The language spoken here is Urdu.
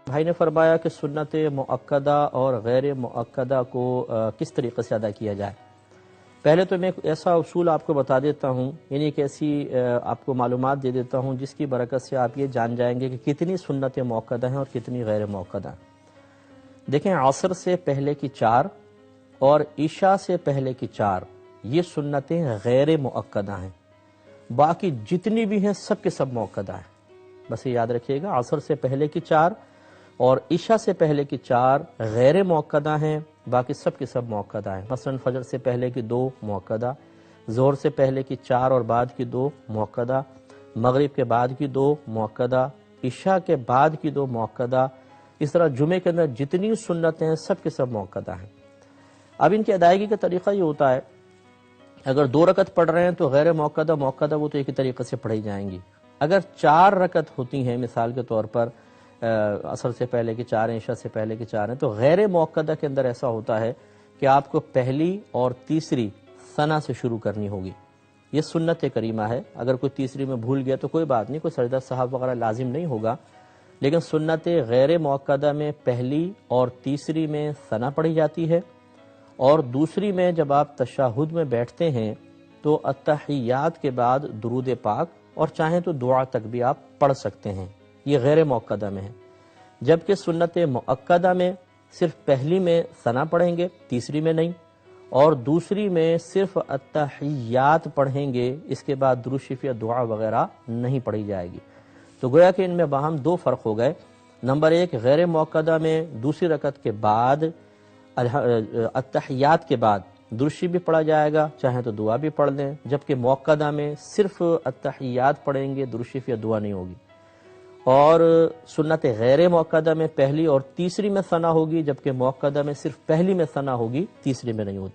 بھائی نے فرمایا کہ سنت مؤکدہ اور غیر مؤکدہ کو کس طریقے سے ادا کیا جائے۔ پہلے تو میں ایک ایسا اصول آپ کو بتا دیتا ہوں، یعنی ایک ایسی آپ کو معلومات دے دیتا ہوں جس کی برکت سے آپ یہ جان جائیں گے کہ کتنی سنت مؤکدہ ہیں اور کتنی غیر مؤکدہ ہیں۔ دیکھیں، عصر سے پہلے کی 4 اور عشاء سے پہلے کی 4 یہ سنتیں غیر مؤکدہ ہیں، باقی جتنی بھی ہیں سب کے سب مؤکدہ ہیں۔ بس یہ یاد رکھیے گا، عصر سے پہلے کی 4 اور عشاء سے پہلے کی 4 غیر مؤکدہ ہیں، باقی سب کے سب مؤکدہ ہیں۔ مثلا فجر سے پہلے کی 2 مؤکدہ، ظہر سے پہلے کی 4 اور بعد کی 2 مؤکدہ، مغرب کے بعد کی 2 مؤکدہ، عشاء کے بعد کی 2 مؤکدہ۔ اس طرح جمعے کے اندر جتنی سنتیں ہیں سب کے سب مؤکدہ ہیں۔ اب ان کی ادائیگی کا طریقہ یہ ہوتا ہے، اگر 2 رکعت پڑھ رہے ہیں تو غیر مؤکدہ مؤکدہ وہ تو ایک ہی طریقے سے پڑھی جائیں گی۔ اگر 4 رکعت ہوتی ہیں مثال کے طور پر، عصر سے پہلے کی 4 عشاء سے پہلے کی 4 ہیں، تو غیر مؤکدہ کے اندر ایسا ہوتا ہے کہ آپ کو پہلی اور تیسری ثنا سے شروع کرنی ہوگی۔ یہ سنت کریمہ ہے، اگر کوئی تیسری میں بھول گیا تو کوئی بات نہیں، کوئی سجدہ صاحب وغیرہ لازم نہیں ہوگا، لیکن سنت غیر مؤکدہ میں پہلی اور تیسری میں ثنا پڑھی جاتی ہے، اور دوسری میں جب آپ تشہد میں بیٹھتے ہیں تو التحیات کے بعد درود پاک اور چاہیں تو دعا تک بھی آپ پڑھ سکتے ہیں، یہ غیر مؤکدہ میں ہے۔ جبکہ سنت مؤکدہ میں صرف پہلی میں ثنا پڑھیں گے، تیسری میں نہیں، اور دوسری میں صرف التحیات پڑھیں گے، اس کے بعد درود شریف یا دعا وغیرہ نہیں پڑھی جائے گی۔ تو گویا کہ ان میں باہم 2 فرق ہو گئے۔ نمبر 1، غیر مؤکدہ میں دوسری رکعت کے بعد التحیات کے بعد درود شریف بھی پڑھا جائے گا، چاہیں تو دعا بھی پڑھ لیں، جبکہ مؤکدہ میں صرف التحیات پڑھیں گے، درود شریف یا دعا نہیں ہوگی۔ اور سنت غیر مؤکدہ میں پہلی اور تیسری میں ثنا ہوگی، جبکہ مؤکدہ میں صرف پہلی میں ثنا ہوگی، تیسری میں نہیں ہوتی۔